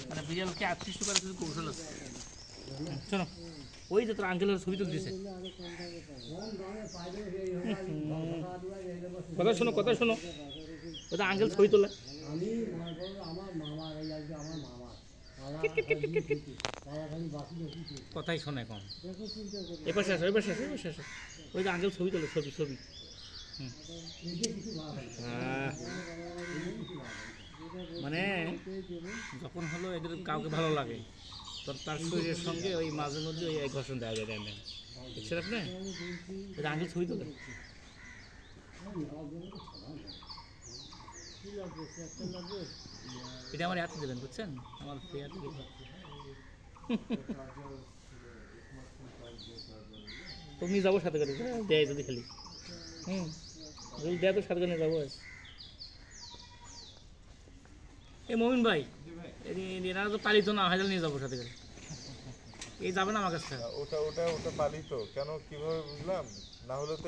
মানে বিড়ালকে আকৃষ্ট করার কিছু কৌশল আছে। শোনো, ওই যে তোর আঙ্কেলের ছবি তুলতেছে। কথা শোনো, কথা শোনো, ওই যে আঙ্কেল ছবি তোলে। কথাই শোনে কম। এবার শেষ, এবার শেষ, এবার শেষ। ওই যে আঙ্কেল ছবি তোলে, ছবি ছবি। মানে যখন হলো এদের কাউকে ভালো লাগে, তার শরীরের সঙ্গে ওই মাঝে মধ্যে ওই ঘর্ষণ দেওয়া যায়। দেখছেন আপনি? এটা আঙ্কেল ছবি তোলে। এটা আমার হাতে দেবেন, বুঝছেন? আমার তুমি যাবো সাথে করে, দেয় যদি খালি দেয় তো সাথে করে যাবো। এই মমিন ভাই, এনারা তো পালিত না, হাজার নিয়ে যাবো সাথে করে। এই যাবে না আমার কাছে। ওটা পালিত কেন, কিভাবে বুঝলাম? না হলে তো